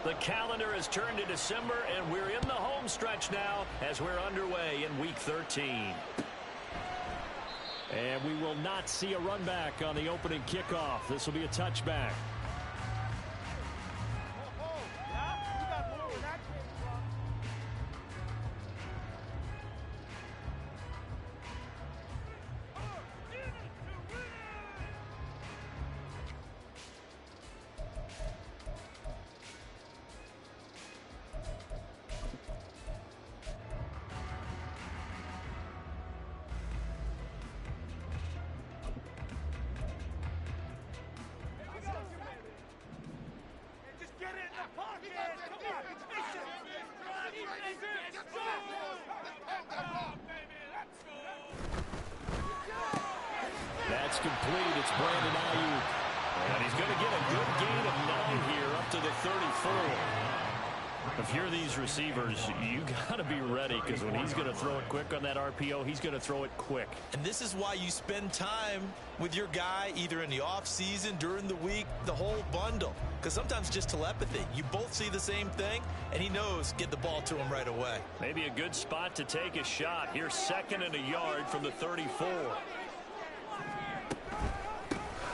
The calendar has turned to December, and we're in the home stretch now as we're underway in Week 13. And we will not see a run back on the opening kickoff. This will be a touchback. That's complete. It's Brandon Ayuk. And he's going to get a good gain of 9 here up to the 34. If you're these receivers, you got to be ready, because when he's going to throw it quick on that RPO, he's going to throw it quick. And this is why you spend time with your guy either in the offseason, during the week, the whole bundle. Because sometimes just telepathy. You both see the same thing, and he knows get the ball to him right away. Maybe a good spot to take a shot. Here's 2nd and a yard from the 34.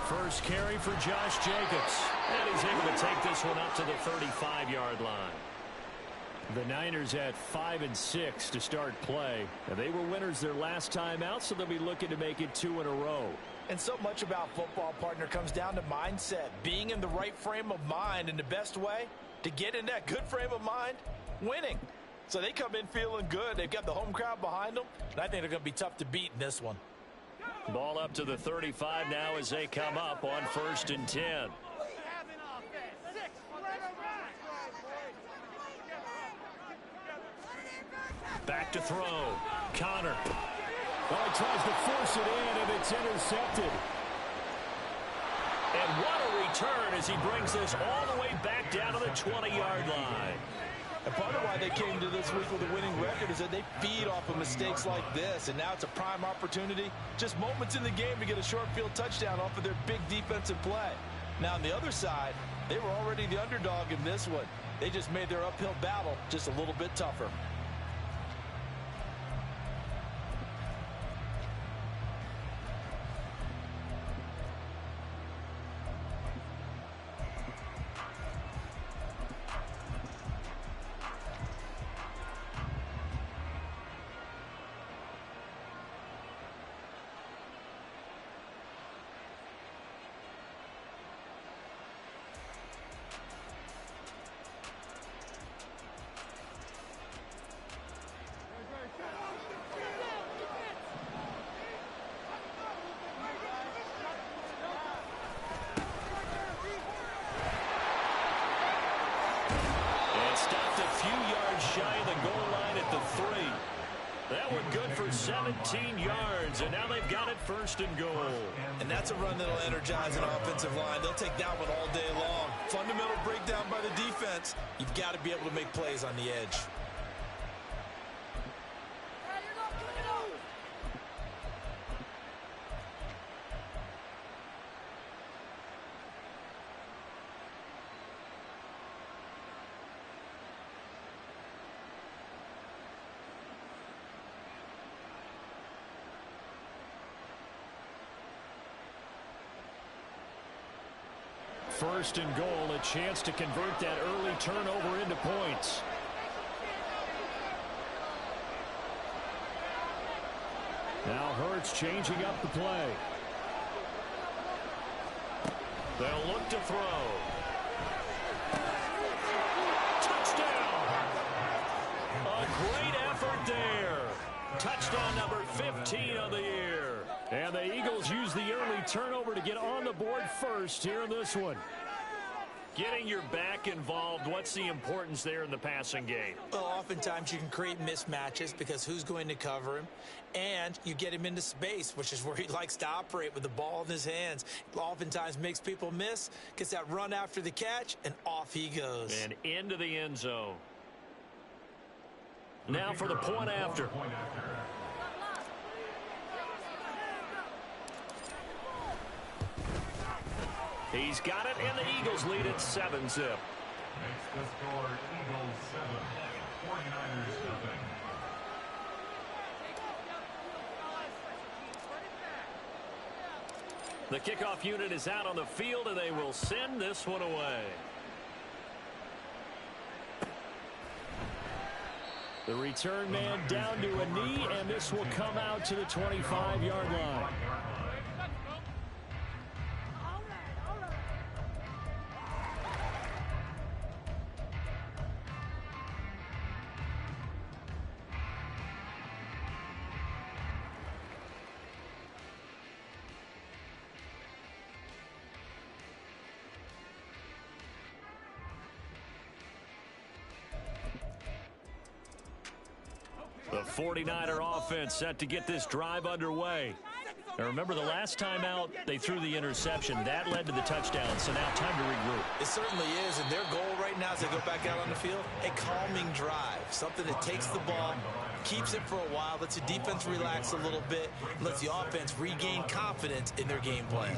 First carry for Josh Jacobs. And he's able to take this one up to the 35-yard line. The Niners at 5-6 to start play. And they were winners their last time out, so they'll be looking to make it 2 in a row. And so much about football, partner, comes down to mindset. Being in the right frame of mind, and the best way to get in that good frame of mind, winning. So they come in feeling good. They've got the home crowd behind them, and I think they're going to be tough to beat in this one. Ball up to the 35 now as they come up on 1st and 10. Back to throw. Connor. Oh, he tries to force it in, and it's intercepted. And what a return as he brings this all the way back down to the 20-yard line. And part of why they came to this week with a winning record is that they feed off of mistakes like this. And now it's a prime opportunity. Just moments in the game to get a short field touchdown off of their big defensive play. Now on the other side, they were already the underdog in this one. They just made their uphill battle just a little bit tougher. Shy of the goal line at the 3. That one good for 17 yards, and now they've got it 1st and goal. And that's a run that'll energize an offensive line. They'll take that one all day long. Fundamental breakdown by the defense. You've got to be able to make plays on the edge. First and goal, a chance to convert that early turnover into points. Now Hurts changing up the play. They'll look to throw. Touchdown! A great effort there. Touchdown number 15 of the year. And the Eagles use the early turnover to get on the board first here in this one. Getting your back involved, what's the importance there in the passing game? Well, oftentimes you can create mismatches because who's going to cover him? And you get him into space, which is where he likes to operate with the ball in his hands. Oftentimes makes people miss, gets that run after the catch, and off he goes. And into the end zone. Now for the point after. He's got it, and the Eagles lead at 7-zip. Makes the score Eagles 7, 49ers nothing. The kickoff unit is out on the field, and they will send this one away. The return man down to a knee, and this will come out to the 25-yard line. The 49er offense set to get this drive underway. Now remember, the last time out, they threw the interception. That led to the touchdown, so now time to regroup. It certainly is, and their goal right now as they go back out on the field, a calming drive, something that takes the ball, keeps it for a while, lets the defense relax a little bit, lets the offense regain confidence in their game plan.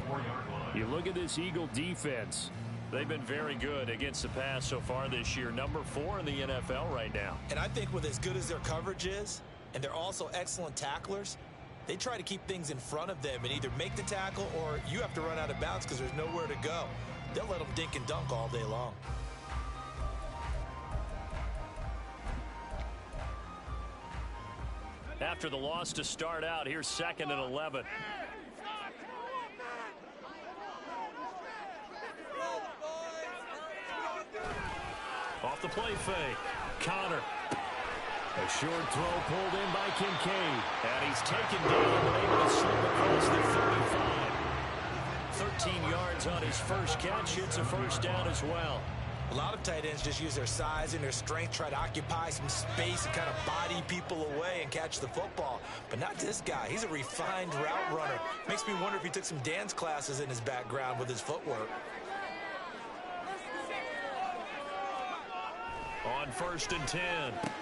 You look at this Eagle defense. They've been very good against the pass so far this year. Number 4 in the NFL right now. And I think with as good as their coverage is, and they're also excellent tacklers, they try to keep things in front of them and either make the tackle or you have to run out of bounds because there's nowhere to go. They'll let them dink and dunk all day long. After the loss to start out, here's 2nd and 11. Off the play fake. Connor. A short throw pulled in by Kincaid. And he's taken down but able to slip across the 35. 13 yards on his first catch. It's a first down as well. A lot of tight ends just use their size and their strength, try to occupy some space and kind of body people away and catch the football. But not this guy. He's a refined route runner. Makes me wonder if he took some dance classes in his background with his footwork. On 1st and 10,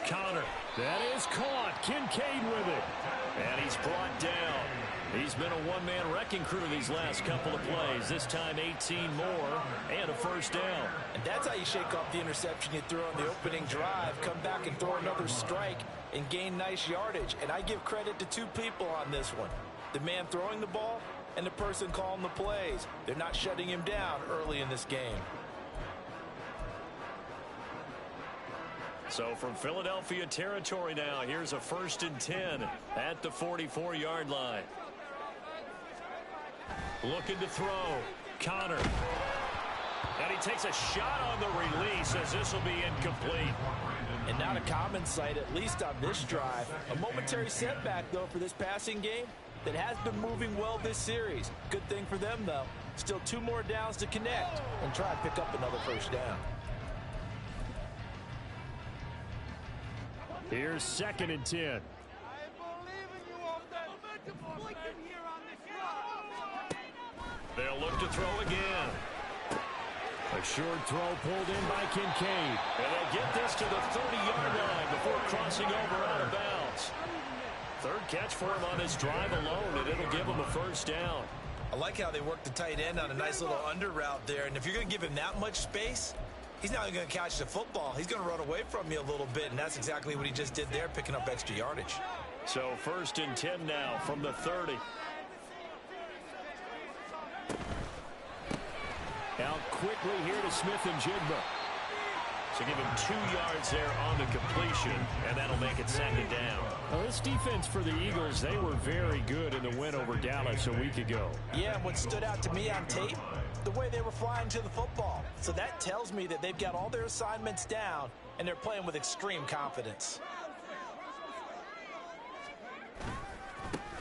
Connor. That is caught. Kincaid with it. And he's brought down. He's been a one-man wrecking crew these last couple of plays. This time 18 more and a first down. And that's how you shake off the interception you threw on the opening drive. Come back and throw another strike and gain nice yardage. And I give credit to two people on this one. The man throwing the ball and the person calling the plays. They're not shutting him down early in this game. So from Philadelphia territory now, here's a 1st and 10 at the 44-yard line. Looking to throw. Connor. And he takes a shot on the release as this will be incomplete. And not a common sight, at least on this drive. A momentary setback, though, for this passing game that has been moving well this series. Good thing for them, though. Still 2 more downs to connect and try to pick up another first down. Here's 2nd and 10. They'll look to throw again. A short throw pulled in by Kincaid. And they'll get this to the 30-yard line before crossing over out of bounds. 3rd catch for him on this drive alone, and it'll give him a first down. I like how they work the tight end on a nice little under route there. And if you're going to give him that much space, he's not going to catch the football. He's going to run away from you a little bit, and that's exactly what he just did there, picking up extra yardage. So 1st and 10 now from the 30. Out quickly here to Smith and Jigba. So give him 2 yards there on the completion, and that'll make it 2nd down. Well, this defense for the Eagles, they were very good in the win over Dallas a week ago. Yeah, and what stood out to me on tape, the way they were flying to the football. So that tells me that they've got all their assignments down, and they're playing with extreme confidence.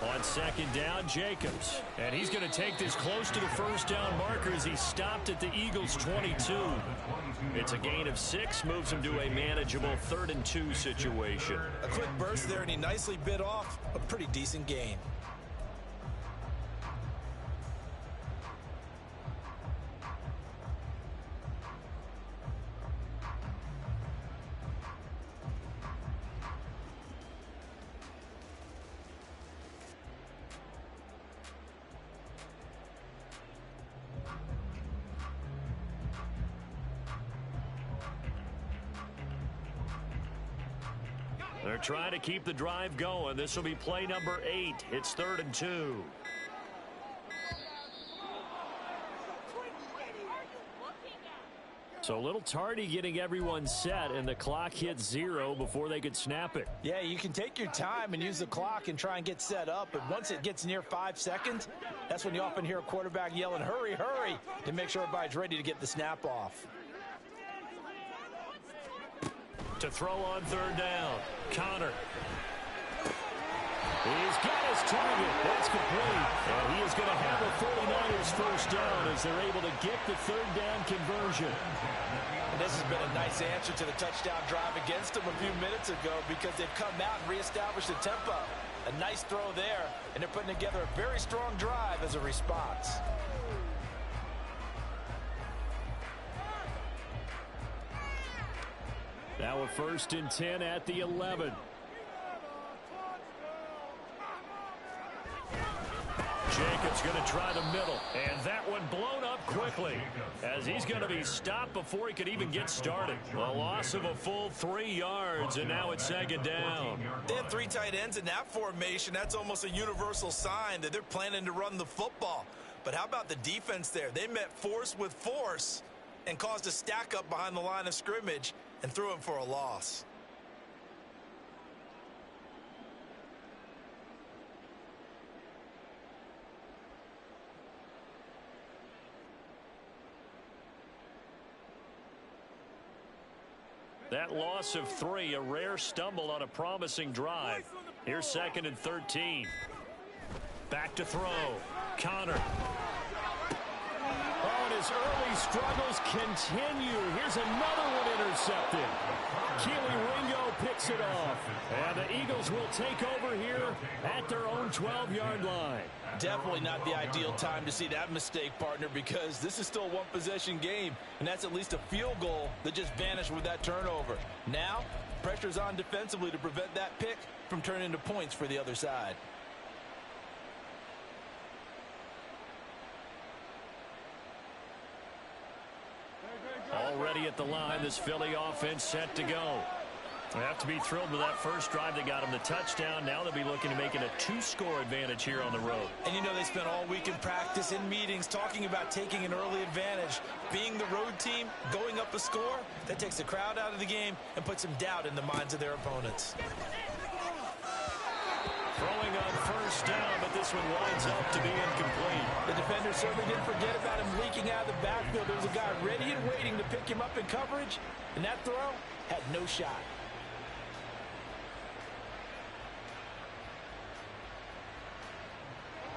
On 2nd down, Jacobs. And he's going to take this close to the first down marker as he stopped at the Eagles' 22. It's a gain of 6, moves him to a manageable 3rd and 2 situation. A quick burst there, and he nicely bit off a pretty decent gain. They're trying to keep the drive going. This will be play number 8. It's 3rd and 2. So a little tardy getting everyone set, and the clock hit 0 before they could snap it. Yeah, you can take your time and use the clock and try and get set up, but once it gets near 5 seconds, that's when you often hear a quarterback yelling, hurry, hurry, to make sure everybody's ready to get the snap off. To throw on 3rd down, Connor. He's got his target. That's complete. And he is going to have a 49ers first down as they're able to get the 3rd down conversion. And this has been a nice answer to the touchdown drive against them a few minutes ago because they've come out and reestablished the tempo. A nice throw there, and they're putting together a very strong drive as a response. Now a 1st and 10 at the 11. Jacobs going to try the middle, and that one blown up quickly as he's going to be stopped before he could even get started. A loss of a full 3 yards, and now it's 2nd down. They have 3 tight ends in that formation. That's almost a universal sign that they're planning to run the football. But how about the defense there? They met force with force and caused a stack up behind the line of scrimmage and threw him for a loss. That loss of 3, a rare stumble on a promising drive. Here's 2nd and 13. Back to throw. Connor. Oh, and his early struggles continue. Here's another one intercepted. Keely Ringo picks it off. And the Eagles will take over here at their own 12-yard line. Definitely not the ideal time to see that mistake, partner, because this is still a one-possession game, and that's at least a field goal that just vanished with that turnover. Now, pressure's on defensively to prevent that pick from turning into points for the other side. Already at the line, this Philly offense set to go. They have to be thrilled with that first drive that got them the touchdown. Now they'll be looking to make it a 2-score advantage here on the road. And you know they spent all week in practice, in meetings, talking about taking an early advantage. Being the road team, going up a score, that takes the crowd out of the game and puts some doubt in the minds of their opponents. Throwing on 1st down, but this one winds up to be incomplete. The defender certainly didn't forget about him leaking out of the backfield. There was a guy ready and waiting to pick him up in coverage, and that throw had no shot.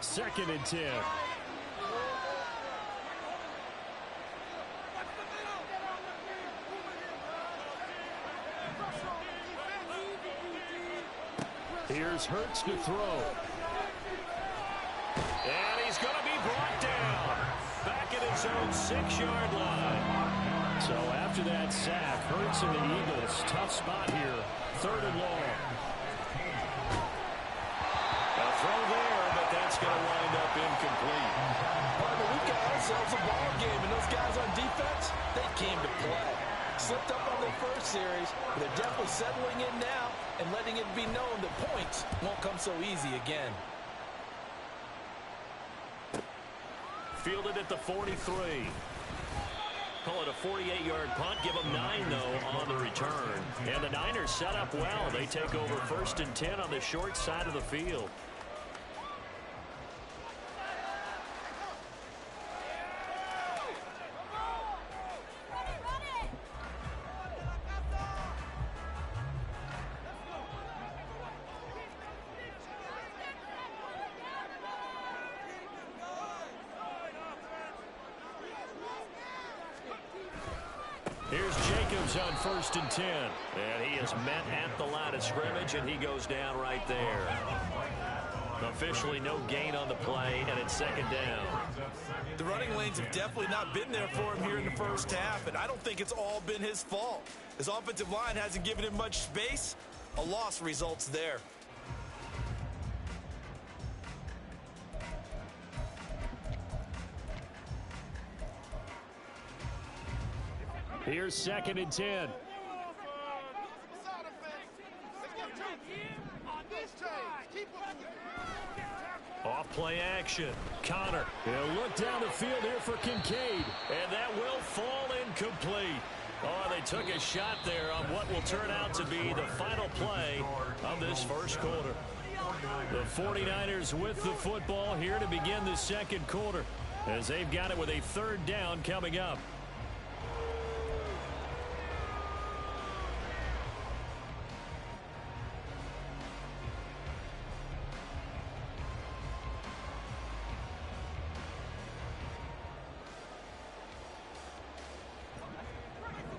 Second and 10. Here's Hurts to throw. And he's going to be brought down. Back at his own 6-yard line. So after that sack, Hurts and the Eagles, tough spot here. 3rd and long. A throw there, but that's going to wind up incomplete. Partner, we've got ourselves a ball game, and those guys on defense, they came to play. Slipped up on their first series, but they're definitely settling in now and letting it be known that points won't come so easy again. Fielded at the 43. Call it a 48-yard punt. Give them 9, though, on the return. And the Niners set up well. They take over 1st and 10 on the short side of the field. Here's Jacobs on 1st and 10. And he is met at the line of scrimmage, and he goes down right there. Officially no gain on the play, and it's 2nd down. The running lanes have definitely not been there for him here in the first half, and I don't think it's all been his fault. His offensive line hasn't given him much space. A loss results there. Here's 2nd and 10. Play action. Connor. He'll look down the field here for Kincaid. And that will fall incomplete. Oh, they took a shot there on what will turn out to be the final play of this first quarter. The 49ers with the football here to begin the second quarter, as they've got it with a third down coming up.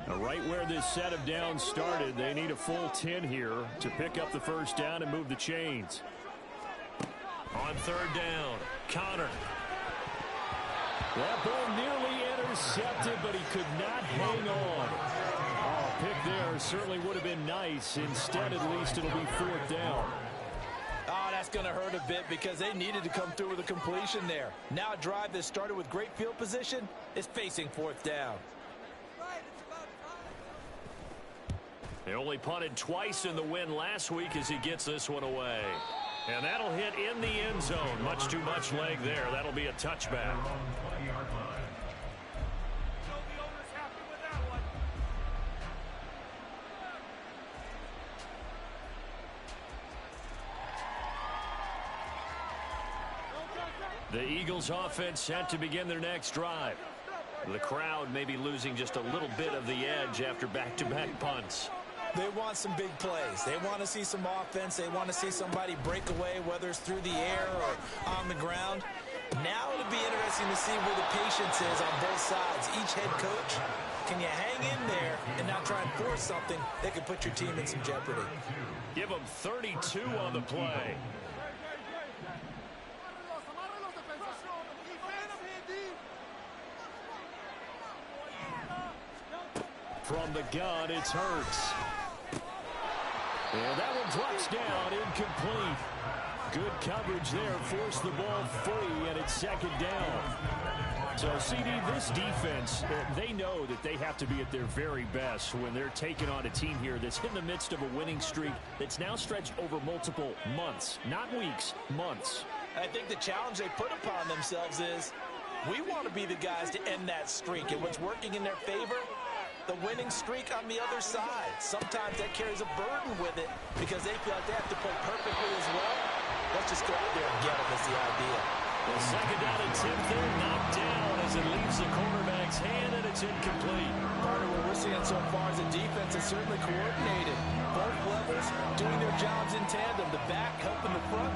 Right where this set of downs started, they need a full 10 here to pick up the first down and move the chains. On third down, Connor. That ball nearly intercepted, but he could not hang on. Oh, pick there certainly would have been nice. Instead, at least it'll be fourth down. Oh, that's going to hurt a bit because they needed to come through with a completion there. Now a drive that started with great field position is facing fourth down. They only punted twice in the win last week as he gets this one away. And that'll hit in the end zone. Much too much leg there. That'll be a touchback. The Eagles offense set to begin their next drive. The crowd may be losing just a little bit of the edge after back-to-back punts. They want some big plays. They want to see some offense. They want to see somebody break away, whether it's through the air or on the ground. Now it'll be interesting to see where the patience is on both sides. Each head coach, can you hang in there and not try and force something that could put your team in some jeopardy? Give them 32 on the play. From the gun, it's Hurts. And that one drops down, incomplete. Good coverage there, forced the ball free, and it's second down. So, CD, this defense, they know that they have to be at their very best when they're taking on a team here that's in the midst of a winning streak that's now stretched over multiple months, not weeks, months. I think the challenge they put upon themselves is we want to be the guys to end that streak, and what's working in their favor, the winning streak on the other side. Sometimes that carries a burden with it because they feel like they have to play perfectly as well. Let's just go out there and get them is the idea. The second down and 10 there, knocked down as it leaves the cornerback's hand, and it's incomplete. Part of what we're seeing so far is the defense is certainly coordinated. Both levels doing their jobs in tandem. The back helping the front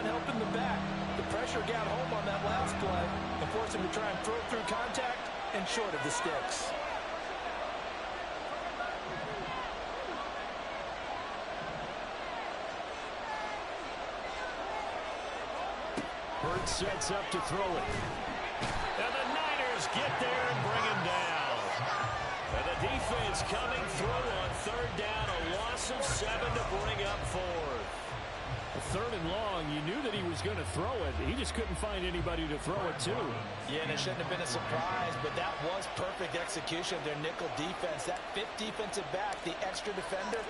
helping the back. The pressure got home on that last play and forced him to try and throw through contact and short of the sticks. Hurts sets up to throw it. And the Niners get there and bring him down. And the defense coming through on third down, a loss of 7 to bring up fourth. A third and long, you knew that he was going to throw it. He just couldn't find anybody to throw it to. Yeah, and it shouldn't have been a surprise, but that was perfect execution of their nickel defense. That fifth defensive back, the extra defender,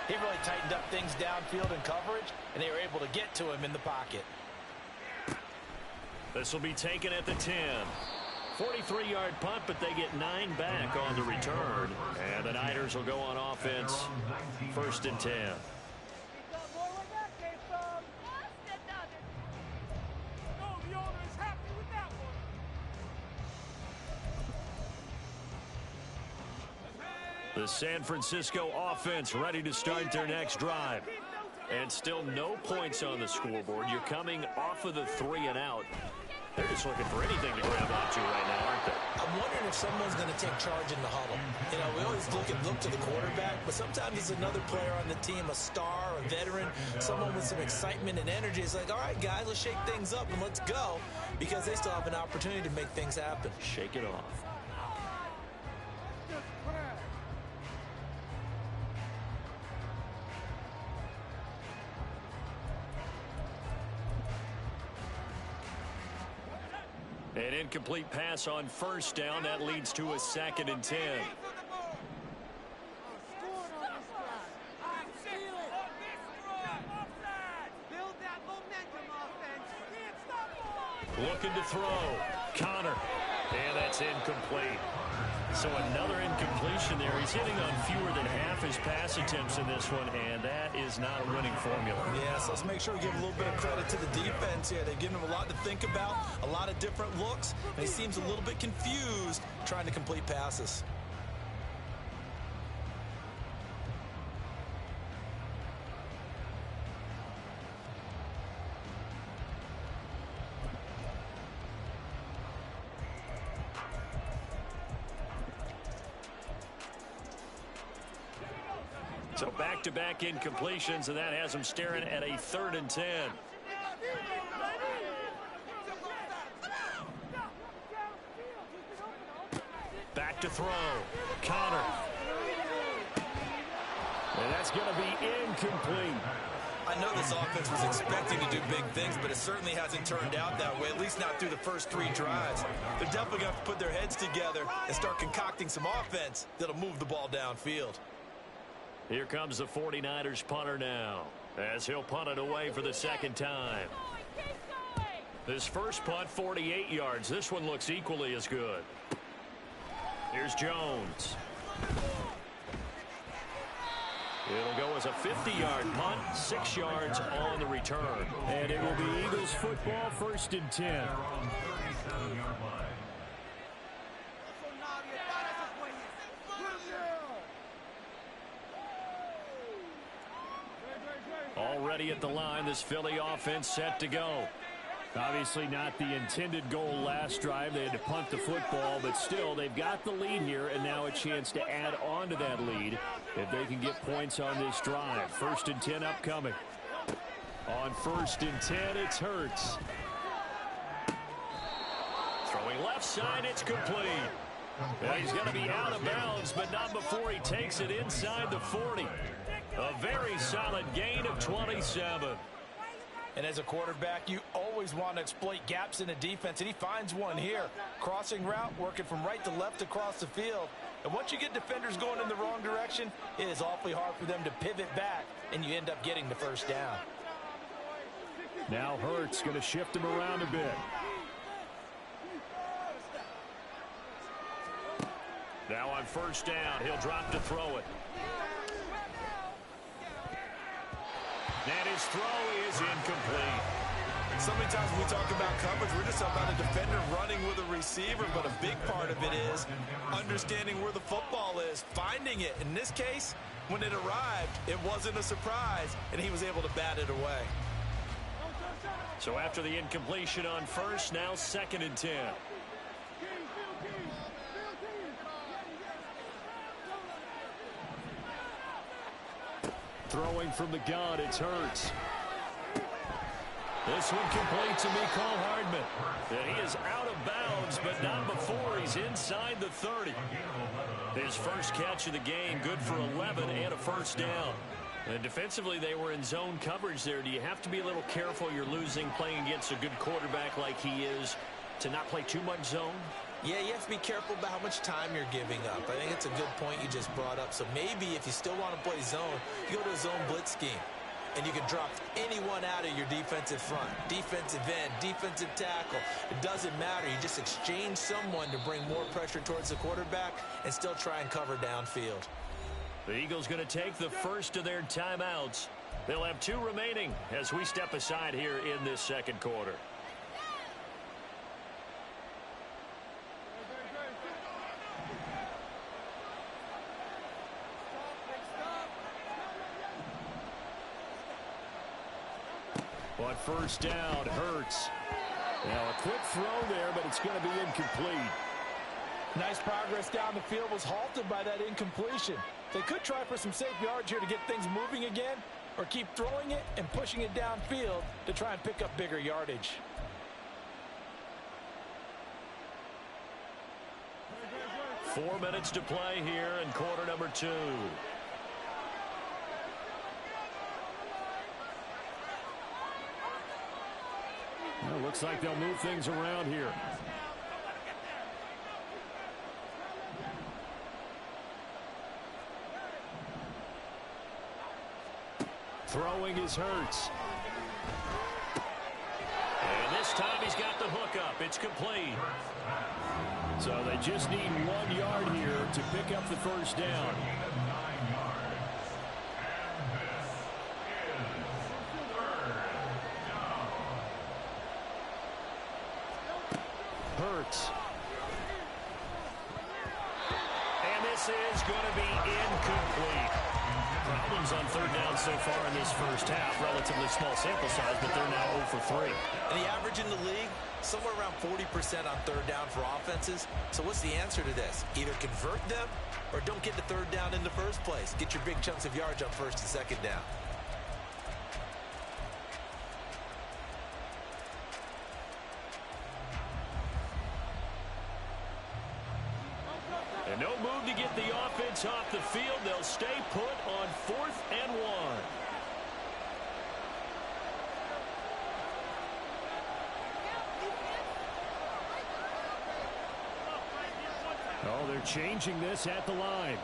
he really tightened up things downfield in coverage, and they were able to get to him in the pocket. This will be taken at the 10. 43-yard punt, but they get 9 back on the return. And the Niners will go on offense, first and 10. The San Francisco offense ready to start their next drive. And still no points on the scoreboard. You're coming off of the 3 and out. They're just looking for anything to grab onto right now, aren't they? I'm wondering if someone's going to take charge in the huddle. You know, we always look to the quarterback, but sometimes it's another player on the team, a star, a veteran, someone with some excitement and energy. It's like, all right, guys, let's shake things up and let's go, because they still have an opportunity to make things happen. Shake it off. An incomplete pass on first down. That leads to a second and 10. Looking to throw. Connor. And that's incomplete. So another incompletion there. He's hitting on fewer than half his pass attempts in this one, and that is not a winning formula. Yeah, so let's make sure we give a little bit of credit to the defense here. They've given him a lot to think about, a lot of different looks, and he seems a little bit confused trying to complete passes. So back-to-back incompletions, and that has him staring at a 3rd and 10. Back to throw. Connor. And that's going to be incomplete. I know this offense was expecting to do big things, but it certainly hasn't turned out that way, at least not through the first 3 drives. They're definitely going to have to put their heads together and start concocting some offense that'll move the ball downfield. Here comes the 49ers punter now, as he'll punt it away for the 2nd time. This first punt, 48 yards. This one looks equally as good. Here's Jones. It'll go as a 50-yard punt, 6 yards on the return. And it will be Eagles football, 1st and 10. Already at the line, this Philly offense set to go. Obviously not the intended goal last drive. They had to punt the football, but still, they've got the lead here, and now a chance to add on to that lead if they can get points on this drive. 1st and 10 upcoming. On 1st and 10, it's Hurts. Throwing left side, it's complete. Well, he's going to be out of bounds, but not before he takes it inside the 40. A very solid gain of 27. And as a quarterback, you always want to exploit gaps in the defense, and he finds one here. Crossing route, working from right to left across the field. And once you get defenders going in the wrong direction, it is awfully hard for them to pivot back, and you end up getting the 1st down. Now Hurts going to shift him around a bit. Now on 1st down, he'll drop to throw it. And his throw is incomplete. So many times when we talk about coverage, we're just talking about a defender running with a receiver, but a big part of it is understanding where the football is, finding it. In this case, when it arrived, it wasn't a surprise, and he was able to bat it away. So after the incompletion on 1st, now 2nd and 10. Throwing from the gun, it's Hurts. This one complete to Mecole Hardman. And he is out of bounds, but not before he's inside the 30. His first catch of the game, good for 11 and a 1st down. And defensively, they were in zone coverage there. Do you have to be a little careful? You're losing playing against a good quarterback like he is to not play too much zone? Yeah, you have to be careful about how much time you're giving up. I think it's a good point you just brought up. So maybe if you still want to play zone, you go to a zone blitz scheme. And you can drop anyone out of your defensive front. Defensive end, defensive tackle. It doesn't matter. You just exchange someone to bring more pressure towards the quarterback and still try and cover downfield. The Eagles going to take the first of their timeouts. They'll have 2 remaining as we step aside here in this 2nd quarter. On 1st down, Hurts. Now a quick throw there, but it's going to be incomplete. Nice progress down the field was halted by that incompletion. They could try for some safe yards here to get things moving again, or keep throwing it and pushing it downfield to try and pick up bigger yardage. Four minutes to play here in quarter number 2. Well, looks like they'll move things around here. Throwing is Hurts. And this time he's got the the hookup. It's complete. So they just need 1 yard here to pick up the first down. Hurts. And this is going to be incomplete. Problems on third down so far in this first half. Relatively small sample size, but they're now 0 for 3. And the average in the league, somewhere around 40% on third down for offenses. So what's the answer to this? Either convert them or don't get the third down in the first place. Get your big chunks of yards on first and second down. And no move to get the offense off the field. They'll stay put on 4th and 1. Oh, they're changing this at the line.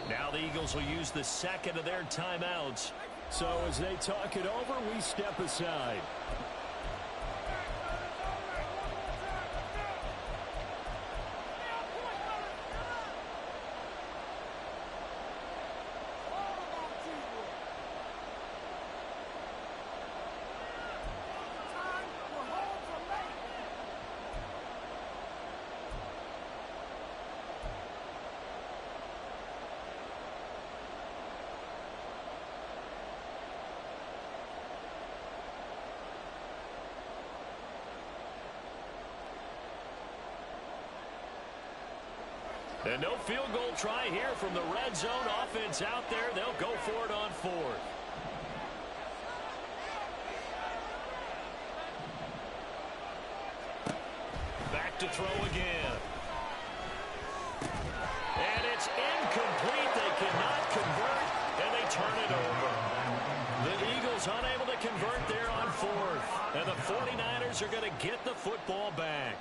Now the Eagles will use the second of their timeouts. So as they talk it over, we step aside. And no field goal try here from the red zone. Offense out there. They'll go for it on 4th. Back to throw again. And it's incomplete. They cannot convert, and they turn it over. The Eagles unable to convert there on 4th. And the 49ers are going to get the football back.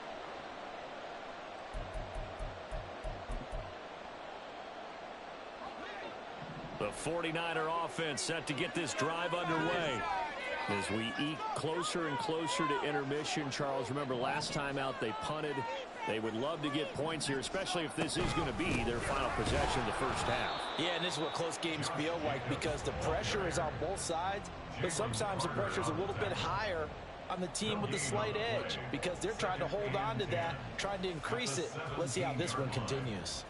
The 49er offense set to get this drive underway. As we eke closer and closer to intermission, Charles, remember last time out they punted. They would love to get points here, especially if this is going to be their final possession of the first half. Yeah, and this is what close games feel like because the pressure is on both sides, but sometimes the pressure is a little bit higher on the team with the slight edge because they're trying to hold on to that, trying to increase it. Let's see how this one continues.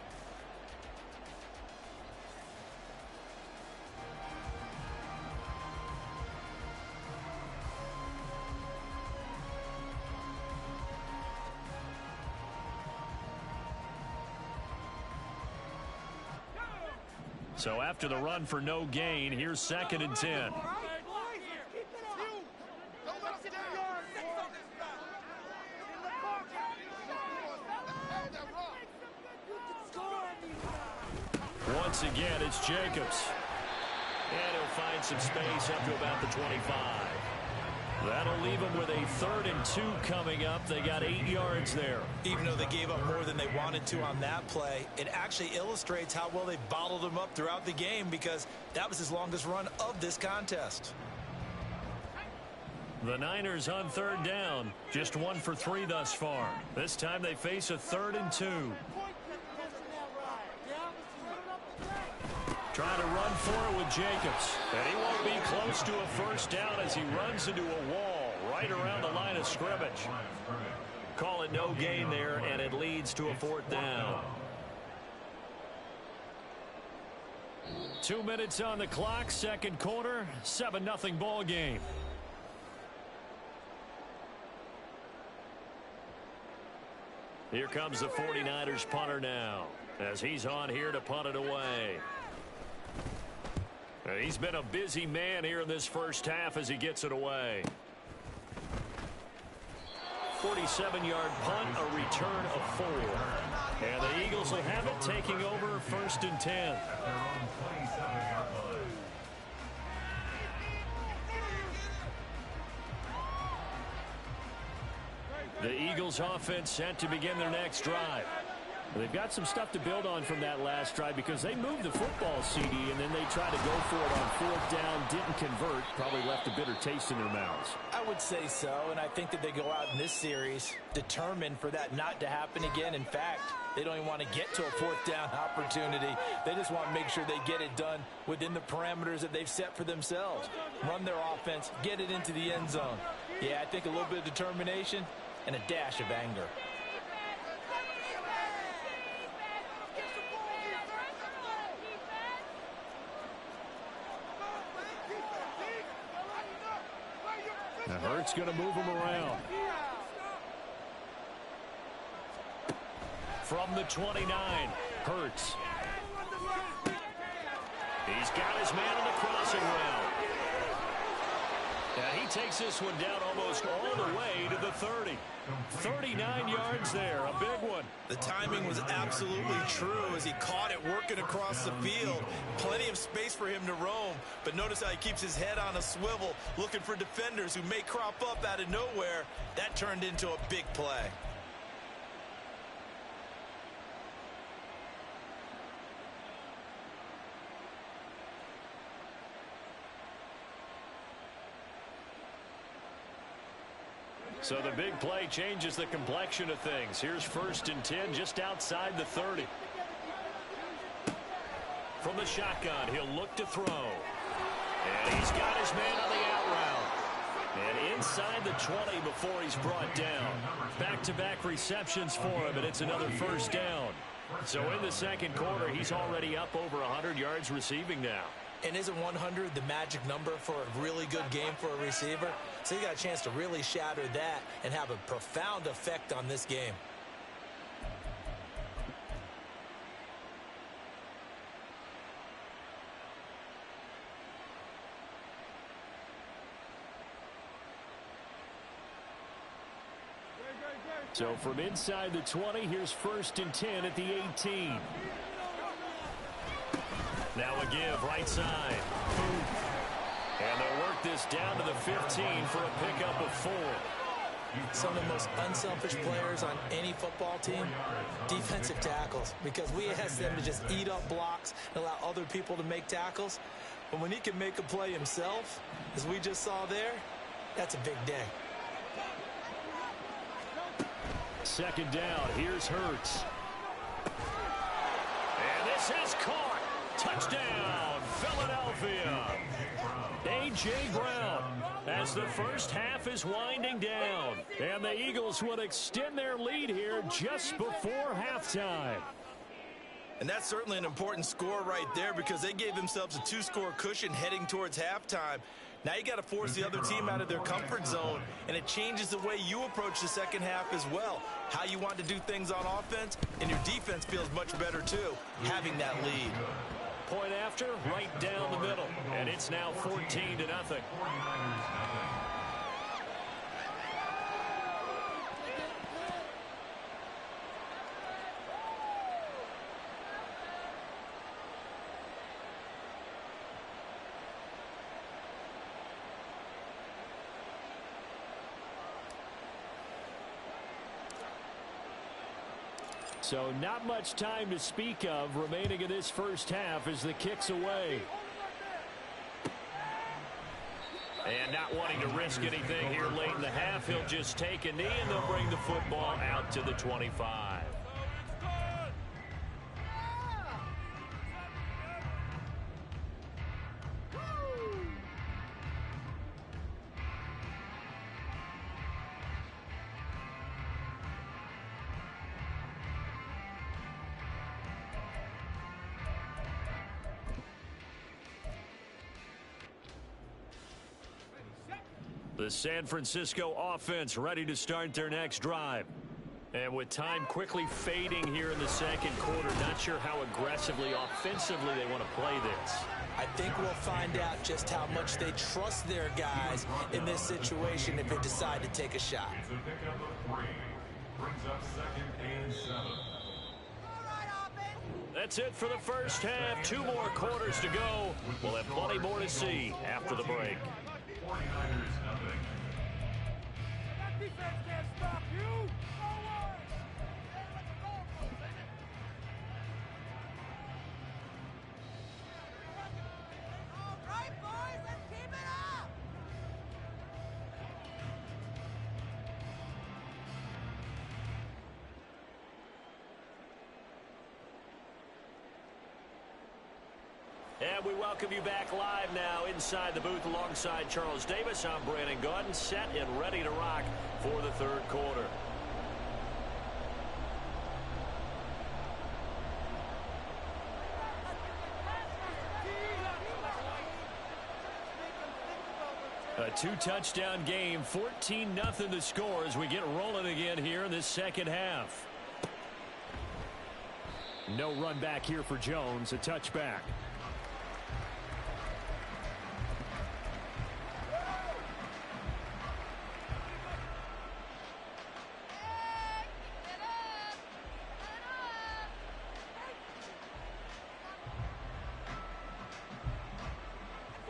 So after the run for no gain, here's 2nd and 10. Once again, it's Jacobs. And he'll find some space up to about the 25. That'll leave them with a 3rd and 2 coming up. They got 8 yards there. Even though they gave up more than they wanted to on that play, it actually illustrates how well they bottled them up throughout the game because that was his longest run of this contest. The Niners on 3rd down. Just 1 for 3 thus far. This time they face a 3rd and 2. Trying to run for it with Jacobs. And he won't be close to a first down as he runs into a wall right around the line of scrimmage. Call it no gain there, and it leads to a 4th down. 2 minutes on the clock, second quarter, 7-0 ball game. Here comes the 49ers punter now as he's on here to punt it away. And he's been a busy man here in this first half as he gets it away. 47-yard punt, a return of 4. And the Eagles will have it taking over 1st and 10. The Eagles offense set to begin their next drive. They've got some stuff to build on from that last drive because they moved the football, CD, and then they tried to go for it on fourth down, didn't convert, probably left a bitter taste in their mouths. I would say so, and I think that they go out in this series determined for that not to happen again. In fact, they don't even want to get to a fourth down opportunity. They just want to make sure they get it done within the parameters that they've set for themselves. Run their offense, get it into the end zone. Yeah, I think a little bit of determination and a dash of anger. Now Hurts going to move him around. From the 29, Hurts. He's got his man in the crossing route. And he takes this one down almost all the way to the 30. 39 yards there, a big one. The timing was absolutely true as he caught it working across the field. Plenty of space for him to roam, but notice how he keeps his head on a swivel, looking for defenders who may crop up out of nowhere. That turned into a big play. So the big play changes the complexion of things. Here's 1st and 10 just outside the 30. From the shotgun, he'll look to throw. And he's got his man on the out route. And inside the 20 before he's brought down. Back-to-back receptions for him, and it's another 1st down. So in the second quarter, he's already up over 100 yards receiving now. And isn't 100 the magic number for a really good game for a receiver? So he got a chance to really shatter that and have a profound effect on this game. So from inside the 20, here's 1st and 10 at the 18. Now a give right side. And they'll work this down to the 15 for a pickup of 4. Some of the most unselfish players on any football team, defensive tackles, because we ask them to just eat up blocks and allow other people to make tackles. But when he can make a play himself, as we just saw there, that's a big day. 2nd down, here's Hurts. And this is caught. Touchdown, Philadelphia. A.J. Brown as the first half is winding down. And the Eagles will extend their lead here just before halftime. And that's certainly an important score right there because they gave themselves a 2-score cushion heading towards halftime. Now you got to force the other team out of their comfort zone, and it changes the way you approach the second half as well. How you want to do things on offense, and your defense feels much better too, having that lead. Point after, right down the middle, and it's now 14-0. So not much time to speak of remaining in this first half as the kick's away. And not wanting to risk anything here late in the half, he'll just take a knee and they'll bring the football out to the 25. The San Francisco offense ready to start their next drive. And with time quickly fading here in the second quarter, not sure how aggressively, offensively they want to play this. I think we'll find out just how much they trust their guys in this situation if they decide to take a shot. It's a pickup of 3. Brings up 2nd and 7. That's it for the first half. 2 more quarters to go. We'll have plenty more to see after the break. 49ers nothing. Defense can't stop you. And we welcome you back live now inside the booth alongside Charles Davis. I'm Brandon Gaudin, set and ready to rock for the third quarter. A two-touchdown game, 14-0 the score as we get rolling again here in this second half. No run back here for Jones, a touchback.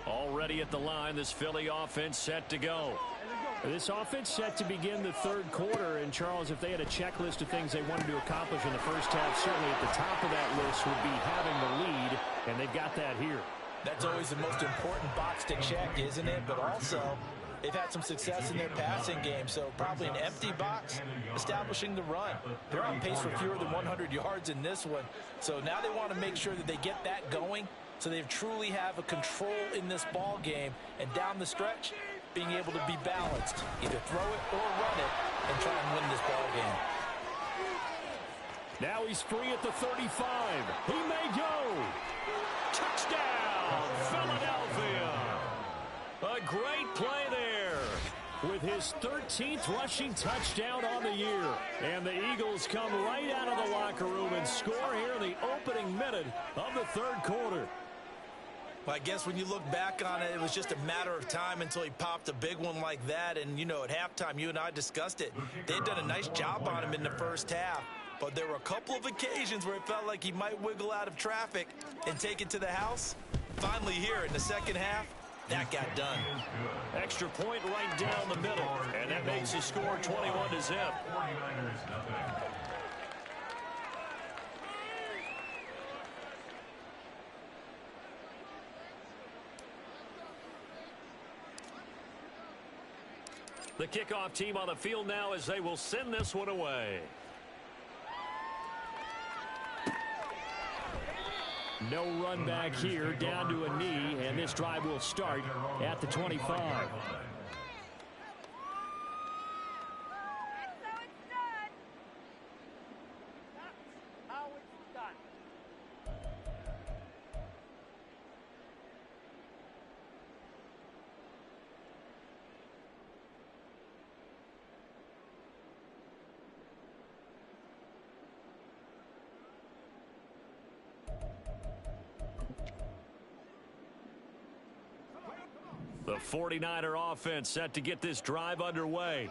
Already at the line, this Philly offense set to go. This offense set to begin the third quarter. And, Charles, if they had a checklist of things they wanted to accomplish in the first half, certainly at the top of that list would be having the lead, and they've got that here. That's always the most important box to check, isn't it? But also, they've had some success in their passing game, so probably an empty box establishing the run. They're on pace for fewer than 100 yards in this one, so now they want to make sure that they get that going so they truly have a control in this ball game, and down the stretch, being able to be balanced, either throw it or run it, and try and win this ball game. Now he's free at the 35. He may go. Touchdown, Philadelphia. A great play there with his 13th rushing touchdown on the year. And the Eagles come right out of the locker room and score here in the opening minute of the third quarter. Well, I guess when you look back on it, it was just a matter of time until he popped a big one like that. And, you know, at halftime, you and I discussed it. They had done a nice job on him in the first half. But there were a couple of occasions where it felt like he might wiggle out of traffic and take it to the house. Finally here in the second half, that got done. Extra point right down the middle. And that makes the score 21-0. The kickoff team on the field now as they will send this one away. No run back here, down to a knee, and this drive will start at the 25. The 49er offense set to get this drive underway.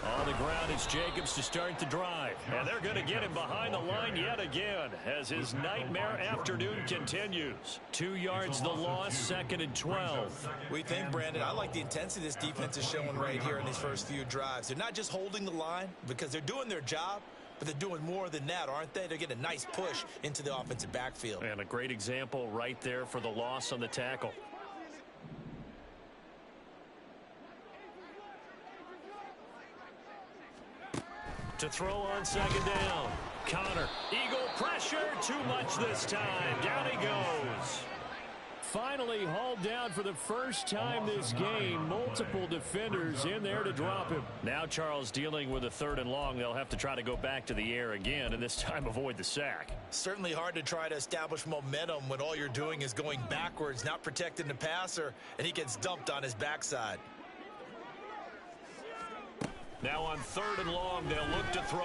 On the ground is Jacobs to start the drive. And they're going to get him behind the line yet again as his nightmare afternoon continues. 2 yards the loss, 2nd and 12. We think, Brandon, I like the intensity this defense is showing right here in these first few drives. They're not just holding the line because they're doing their job, but they're doing more than that, aren't they? They're getting a nice push into the offensive backfield. And a great example right there for the loss on the tackle. To throw on 2nd down. Connor. Eagle pressure. Too much this time. Down he goes. Finally hauled down for the first time this game. Multiple defenders in there to drop him. Now Charles dealing with a 3rd and long. They'll have to try to go back to the air again and this time avoid the sack. Certainly hard to try to establish momentum when all you're doing is going backwards, not protecting the passer, and he gets dumped on his backside. Now on 3rd and long, they'll look to throw.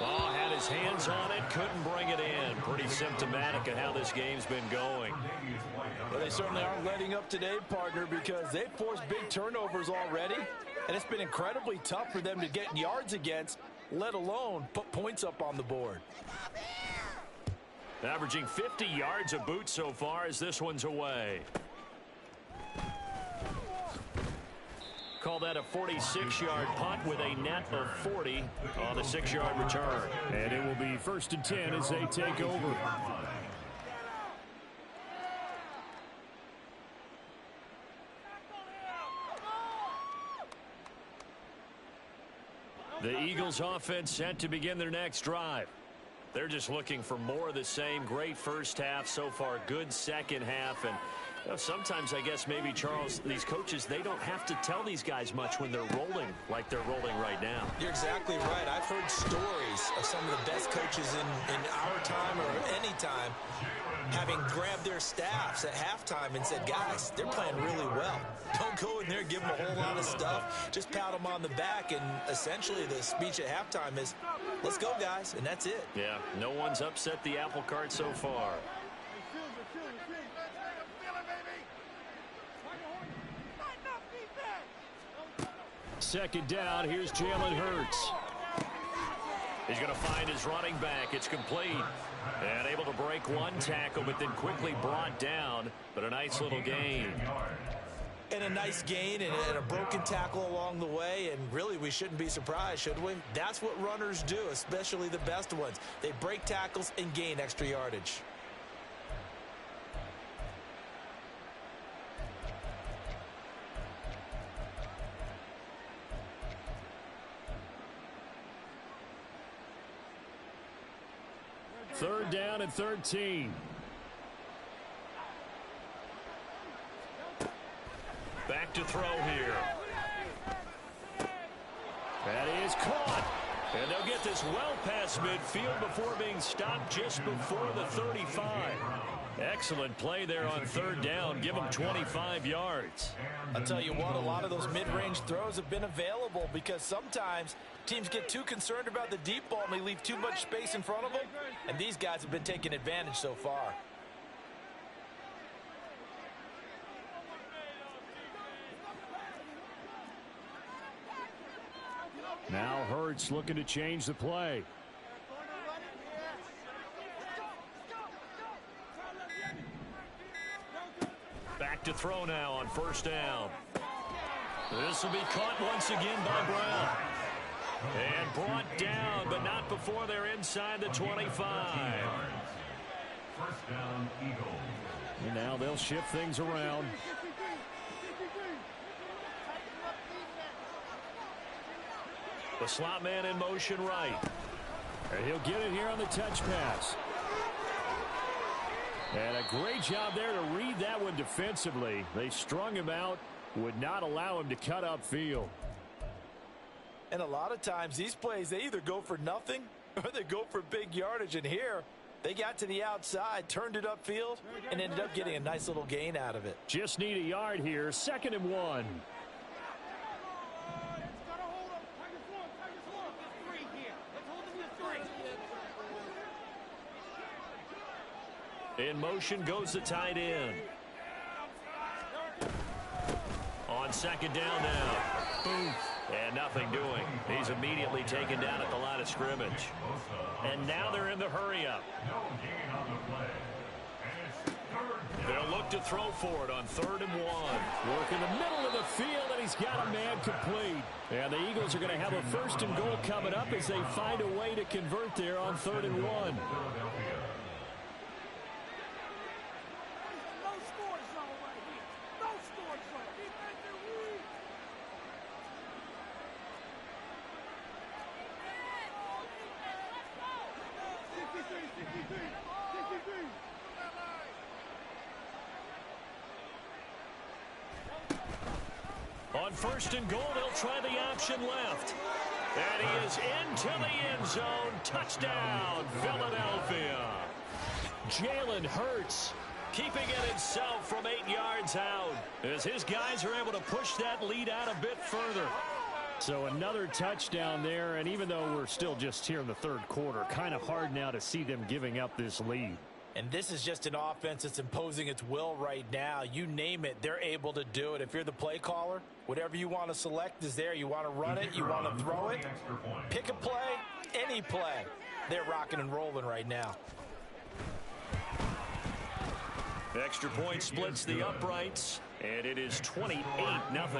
Oh, had his hands on it, couldn't bring it in. Pretty symptomatic of how this game's been going. Well, they certainly aren't letting up today, partner, because they've forced big turnovers already, and it's been incredibly tough for them to get yards against, let alone put points up on the board. Averaging 50 yards a boot so far as this one's away. Call that a 46-yard punt with a net of 40 on the 6-yard return. And it will be 1st and 10 as they take over. The Eagles offense set to begin their next drive. They're just looking for more of the same. Great first half so far. Good second half. And you know, sometimes I guess maybe, Charles, these coaches, they don't have to tell these guys much when they're rolling like they're rolling right now. You're exactly right. I've heard stories of some of the best coaches in our time or any time having grabbed their staffs at halftime and said, guys, they're playing really well. Don't go in there and give them a whole lot of stuff. Just pat them on the back. And essentially the speech at halftime is, let's go, guys. And that's it. Yeah, no one's upset the apple cart so far. Second down, here's Jalen Hurts. He's going to find his running back. It's complete. And able to break one tackle, but then quickly brought down. But a nice little gain. And a nice gain and a broken tackle along the way. And really, we shouldn't be surprised, should we? That's what runners do, especially the best ones. They break tackles and gain extra yardage. Third down and 13. Back to throw here. That is caught. And they'll get this well past midfield before being stopped just before the 35. Excellent play there on third down. Give them 25 yards. I'll tell you what, a lot of those mid-range throws have been available because sometimes teams get too concerned about the deep ball and they leave too much space in front of them. And these guys have been taking advantage so far. Now Hurts looking to change the play. Back to throw now on first down. This will be caught once again by Brown. And brought down, but not before they're inside the 25. First down, Eagles. And now they'll shift things around. The slot man in motion right. And he'll get it here on the touch pass. And a great job there to read that one defensively. They strung him out, would not allow him to cut upfield. And a lot of times these plays, they either go for nothing or they go for big yardage. And here, they got to the outside, turned it upfield, and ended up getting a nice little gain out of it. Just need a yard here. 2nd and 1. In motion goes the tight end. On second down now. Boom. And nothing doing. He's immediately taken down at the line of scrimmage. And now they're in the hurry-up. They'll look to throw for it on 3rd and 1. Work in the middle of the field, and he's got a man complete. And the Eagles are going to have a 1st and goal coming up as they find a way to convert there on 3rd and 1. On 1st and goal, they'll try the option left. And he is into the end zone. Touchdown, Philadelphia. Jalen Hurts Keeping it himself from 8 yards out as his guys are able to push that lead out a bit further. So another touchdown there, and even though we're still just here in the 3rd quarter, kind of hard now to see them giving up this lead. And this is just an offense that's imposing its will right now. You name it, they're able to do it. If you're the play caller, whatever you want to select is there. You want to run it, you want to throw it, pick a play, any play. They're rocking and rolling right now. Extra point splits the uprights, and it is 28-0. 49ers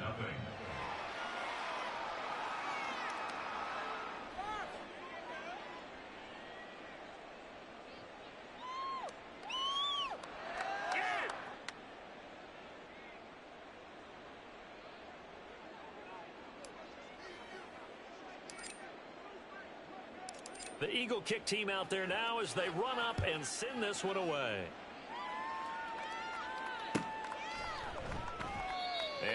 nothing. The Eagle kick team out there now as they run up and send this one away.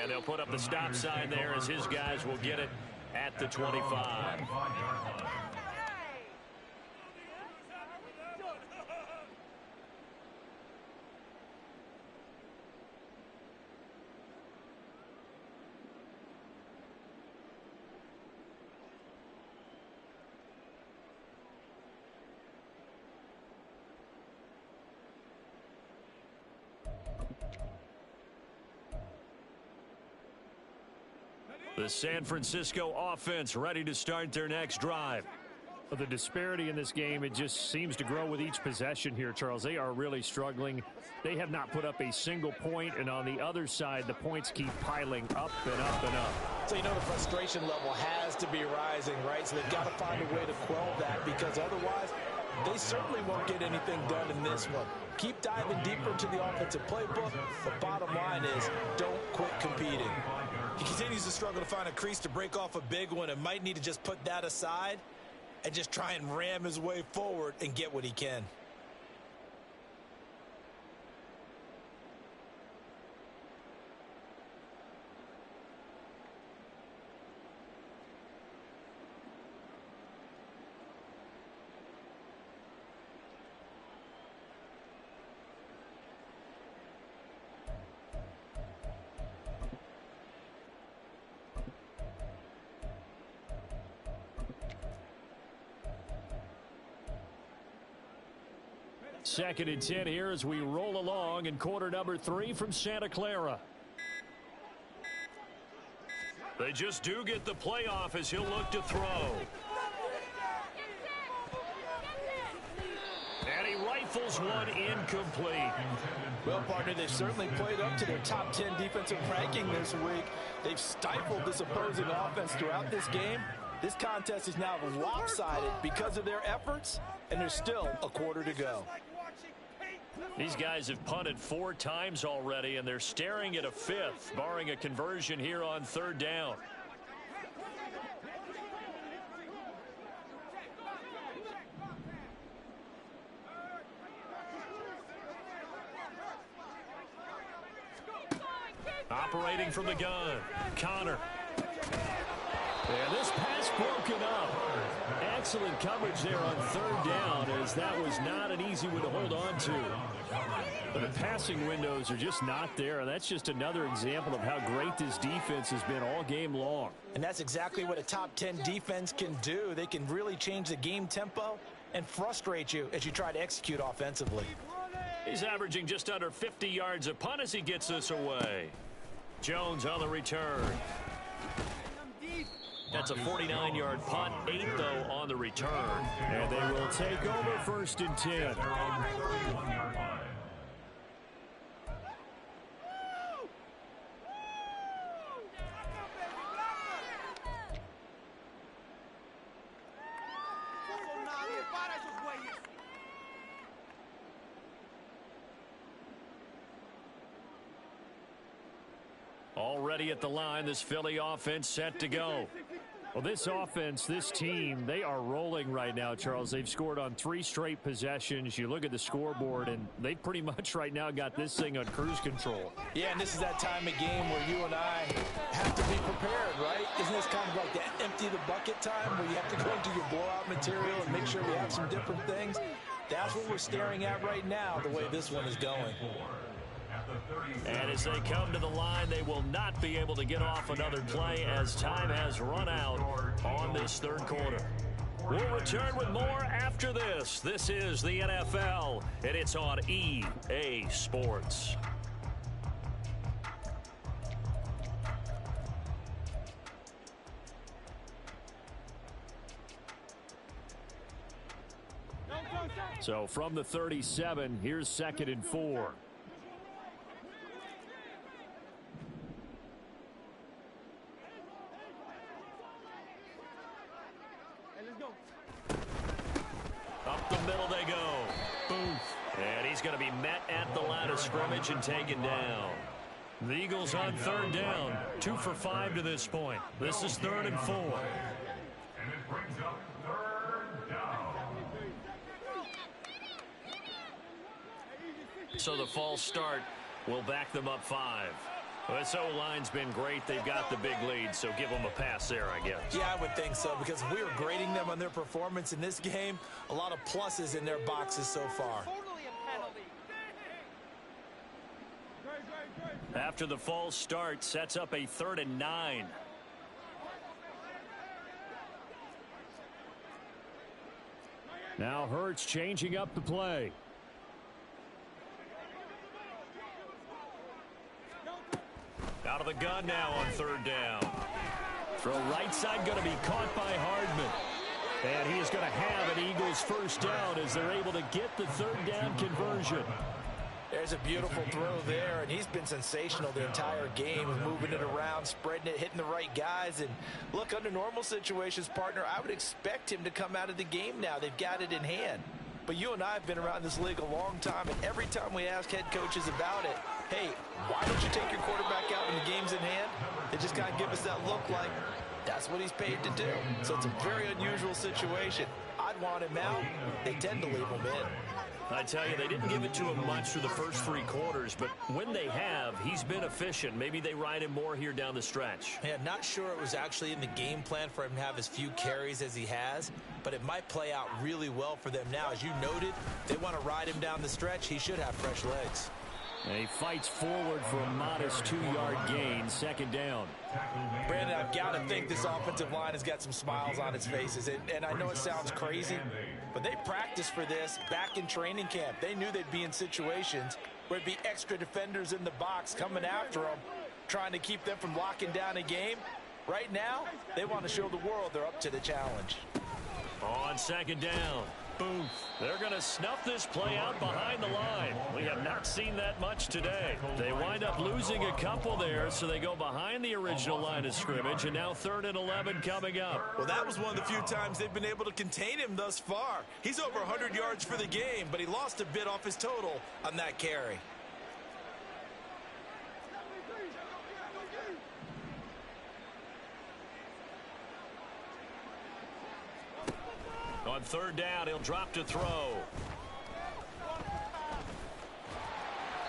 And they'll put up the stop sign there as his guys will get it at the 25. The San Francisco offense ready to start their next drive. The disparity in this game, it just seems to grow with each possession here, Charles. They are really struggling. They have not put up a single point, and on the other side, the points keep piling up and up and up. So you know the frustration level has to be rising, right? So they've got to find a way to quell that, because otherwise they certainly won't get anything done in this one. Keep diving deeper into the offensive playbook, but bottom line is don't quit competing. He continues to struggle to find a crease to break off a big one and might need to just put that aside and just try and ram his way forward and get what he can. Second and 10 here as we roll along in quarter number 3 from Santa Clara. They just do get the playoff as he'll look to throw. And he rifles one incomplete. Well, partner, they've certainly played up to their top 10 defensive ranking this week. They've stifled this opposing offense throughout this game. This contest is now lopsided because of their efforts, and there's still a quarter to go. These guys have punted 4 times already, and they're staring at a 5th, barring a conversion here on 3rd down. Operating from the gun, Connor. And this pass broken up. Excellent coverage there on 3rd down, as that was not an easy one to hold on to. But the passing windows are just not there, and that's just another example of how great this defense has been all game long. And that's exactly what a top 10 defense can do. They can really change the game tempo and frustrate you as you try to execute offensively. He's averaging just under 50 yards a punt as he gets this away. Jones on the return. That's a 49-yard punt, 8 though on the return. And they will take over 1st and 10. Already at the line, this Philly offense set to go. Well, this offense, this team, they are rolling right now, Charles. They've scored on 3 straight possessions. You look at the scoreboard, and they pretty much right now got this thing on cruise control. Yeah, and this is that time of game where you and I have to be prepared, right? Isn't this kind of like that empty the bucket time where you have to go into your blowout material and make sure we have some different things? That's what we're staring at right now, the way this one is going. And as they come to the line, they will not be able to get off another play as time has run out on this 3rd quarter. We'll return with more after this. This is the NFL, and it's on EA Sports. So from the 37, here's 2nd and 4. Up the middle they go. Boom. And he's going to be met at the line of scrimmage and taken down. The Eagles on 3rd down. 2 for 5 to this point. This is 3rd and 4. And it brings up 3rd down. so the false start will back them up 5. This O-line's been great. They've got the big lead, so give them a pass there, I guess. Yeah, I would think so, because if we were grading them on their performance in this game, a lot of pluses in their boxes so far. After the false start, sets up a 3rd and 9. Now Hurts changing up the play. Out of the gun now on 3rd down. Throw right side going to be caught by Hardman. And he is going to have an Eagles first down as they're able to get the 3rd down conversion. There's a beautiful throw there, and he's been sensational the entire game, moving it around, spreading it, hitting the right guys. And look, under normal situations, partner, I would expect him to come out of the game now. They've got it in hand. But you and I have been around this league a long time, and every time we ask head coaches about it, hey, why don't you take your quarterback out when the game's in hand? They just kind of give us that look like that's what he's paid to do. So it's a very unusual situation. I'd want him out. They tend to leave him in. I tell you, they didn't give it to him much through the first 3 quarters, but when they have, he's been efficient. Maybe they ride him more here down the stretch. Yeah, not sure it was actually in the game plan for him to have as few carries as he has, but it might play out really well for them now. As you noted, they want to ride him down the stretch. He should have fresh legs. And he fights forward for a modest 2-yard gain, 2nd down. Brandon, I've got to think this offensive line has got some smiles on its faces. And I know it sounds crazy, but they practiced for this back in training camp. They knew they'd be in situations where there'd be extra defenders in the box coming after them, trying to keep them from locking down a game. Right now, they want to show the world they're up to the challenge. On 2nd down. Boom. They're going to snuff this play out behind the line. We have not seen that much today. They wind up losing a couple there, so they go behind the original line of scrimmage, and now 3rd and 11 coming up. Well, that was one of the few times they've been able to contain him thus far. He's over 100 yards for the game, but he lost a bit off his total on that carry. On 3rd down, he'll drop to throw.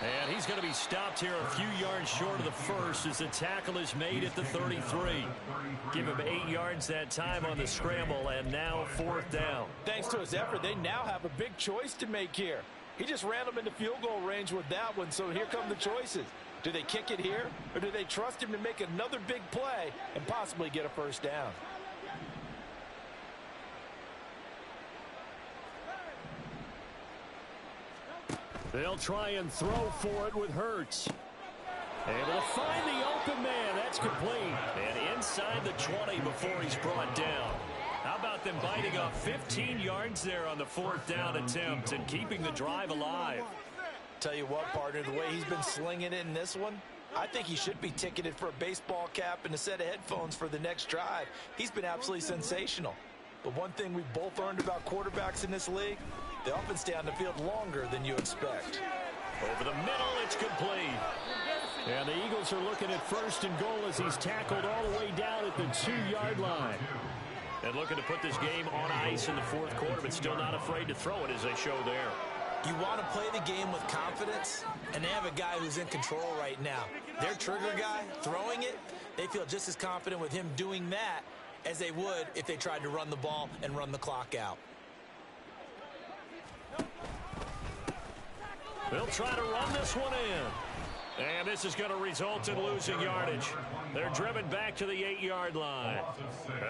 And he's going to be stopped here a few yards short of the first as the tackle is made at the 33. Give him 8 yards that time on the scramble, and now 4th down. Thanks to his effort, they now have a big choice to make here. He just ran them into field goal range with that one, so here come the choices. Do they kick it here, or do they trust him to make another big play and possibly get a first down? They'll try and throw for it with Hurts. Able to find the open man. That's complete. And inside the 20 before he's brought down. How about them biting off 15 yards there on the 4th down attempt and keeping the drive alive? Tell you what, partner, the way he's been slinging it in this one, I think he should be ticketed for a baseball cap and a set of headphones for the next drive. He's been absolutely sensational. But one thing we've both learned about quarterbacks in this league, they often stay on the field longer than you expect. Over the middle, it's complete. And the Eagles are looking at 1st and goal as he's tackled all the way down at the 2-yard line. And looking to put this game on ice in the 4th quarter, but still not afraid to throw it as they show there. You want to play the game with confidence, and they have a guy who's in control right now. Their trigger guy, throwing it, they feel just as confident with him doing that as they would if they tried to run the ball and run the clock out. They'll try to run this one in. And this is going to result in losing yardage. They're driven back to the 8-yard line.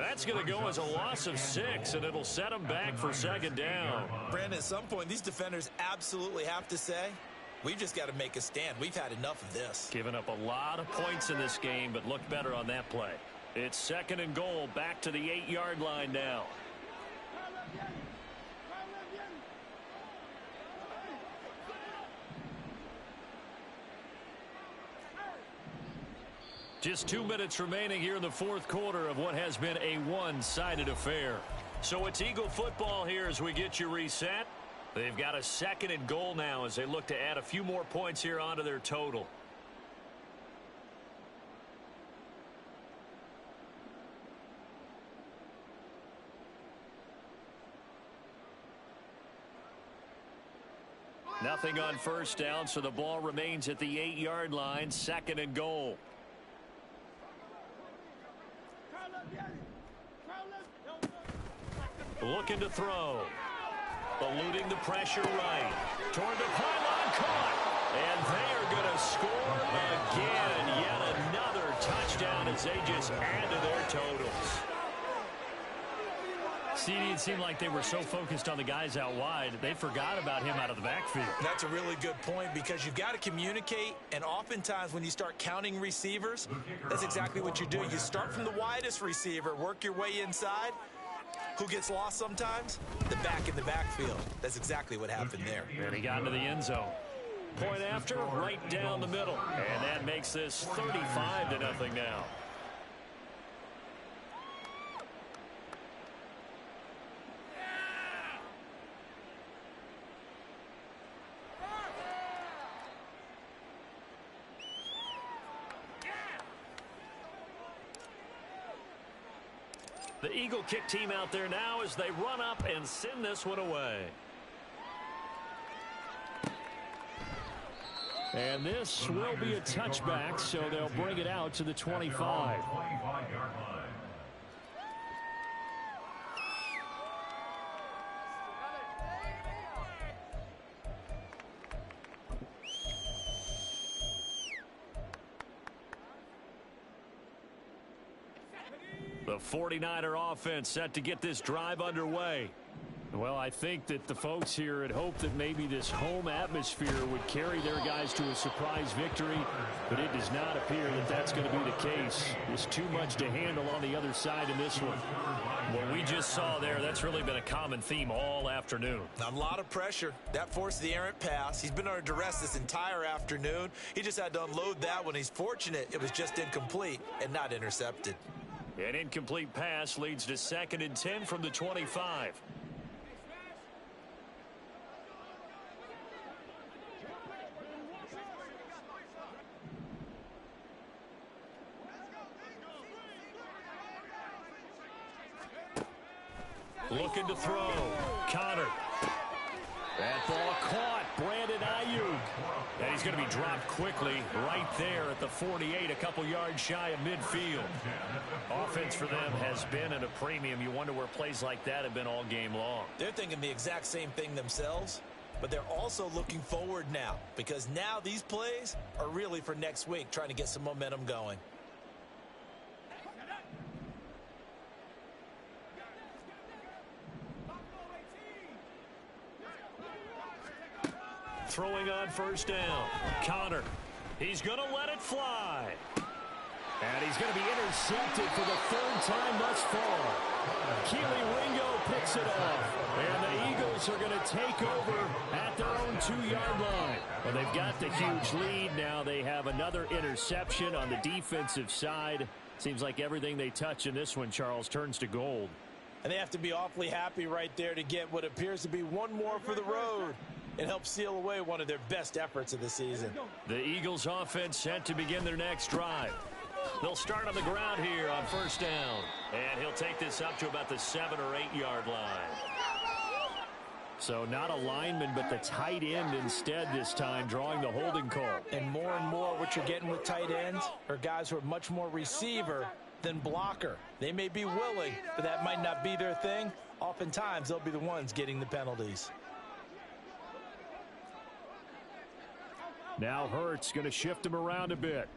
That's going to go as a loss of 6, and it'll set them back for 2nd down. Brandon, at some point, these defenders absolutely have to say, we've just got to make a stand. We've had enough of this. Giving up a lot of points in this game, but looked better on that play. It's 2nd and goal, back to the 8-yard line now. Just 2 minutes remaining here in the 4th quarter of what has been a one-sided affair. So it's Eagle football here as we get you reset. They've got a 2nd and goal now as they look to add a few more points here onto their total. Nothing on first down, so the ball remains at the 8-yard line, 2nd and goal. Looking to throw. Eluding the pressure right. Toward the pylon, caught. And they are going to score again. Yet another touchdown as they just add to their totals. CD, it seemed like they were so focused on the guys out wide, they forgot about him out of the backfield. That's a really good point because you've got to communicate, and oftentimes when you start counting receivers, that's exactly what you do. You start from the widest receiver, work your way inside. Who gets lost sometimes? The back in the backfield. That's exactly what happened there. And he got into the end zone. Point after, right down the middle. And that makes this 35-0 now. The Eagle kick team out there now as they run up and send this one away. And this will be a touchback, so they'll bring it out to the 25. The 49er offense set to get this drive underway. Well, I think that the folks here had hoped that maybe this home atmosphere would carry their guys to a surprise victory, but it does not appear that that's going to be the case. There's too much to handle on the other side in this one. What we just saw there, that's really been a common theme all afternoon. A lot of pressure. That forced the errant pass. He's been under duress this entire afternoon. He just had to unload that one. He's fortunate it was just incomplete and not intercepted. An incomplete pass leads to 2nd and 10 from the 25. Looking to throw. Connor. That ball caught. Brandon Ayuk. And he's going to be dropped quickly right there at the 48, a couple yards shy of midfield. Offense for them has been at a premium. You wonder where plays like that have been all game long. They're thinking the exact same thing themselves, but they're also looking forward now because now these plays are really for next week, trying to get some momentum going. Throwing on first down. Connor. He's going to let it fly. And he's going to be intercepted for the 3rd time thus far. Keely Ringo picks it off. And the Eagles are going to take over at their own 2-yard line. Well, they've got the huge lead. Now they have another interception on the defensive side. Seems like everything they touch in this one, Charles, turns to gold. And they have to be awfully happy right there to get what appears to be one more for the road. It helps seal away one of their best efforts of the season. The Eagles offense set to begin their next drive. They'll start on the ground here on first down. And he'll take this up to about the 7 or 8 yard line. So not a lineman, but the tight end instead this time, drawing the holding call. And more what you're getting with tight ends are guys who are much more receiver than blocker. They may be willing, but that might not be their thing. Oftentimes, they'll be the ones getting the penalties. Now Hurts going to shift him around a bit.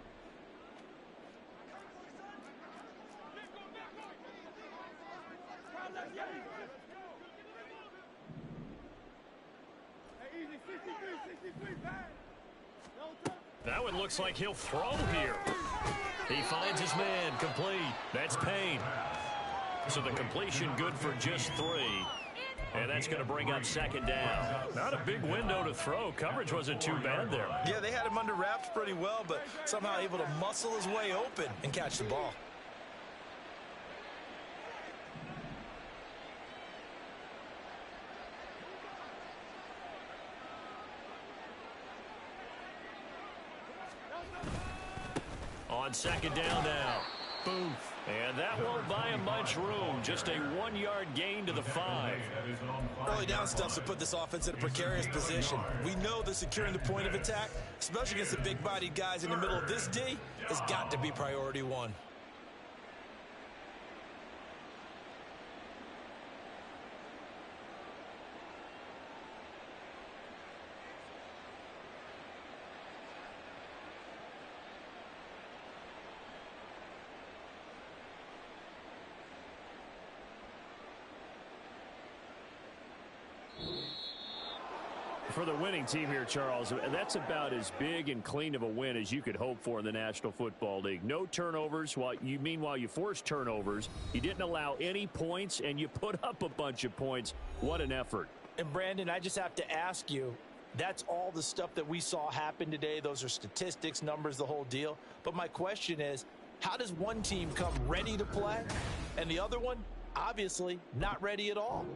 That one looks like he'll throw here. He finds his man, complete. That's Payne. So the completion good for just 3. And that's going to bring up 2nd down. Not a big window to throw. Coverage wasn't too bad there. Yeah, they had him under wraps pretty well, but somehow able to muscle his way open and catch the ball. On 2nd down now. Booth. And that won't buy him much room. Just a 1-yard gain to the 5. Early down stuff to put this offense in a precarious position. We know that securing the point of attack, especially against the big-bodied guys in the middle of this D, has got to be priority one. For the winning team here, Charles, that's about as big and clean of a win as you could hope for in the National Football League. No turnovers. Meanwhile, you forced turnovers. You didn't allow any points, and you put up a bunch of points. What an effort. And, Brandon, I just have to ask you, that's all the stuff that we saw happen today. Those are statistics, numbers, the whole deal. But my question is, how does one team come ready to play, and the other one, obviously, not ready at all?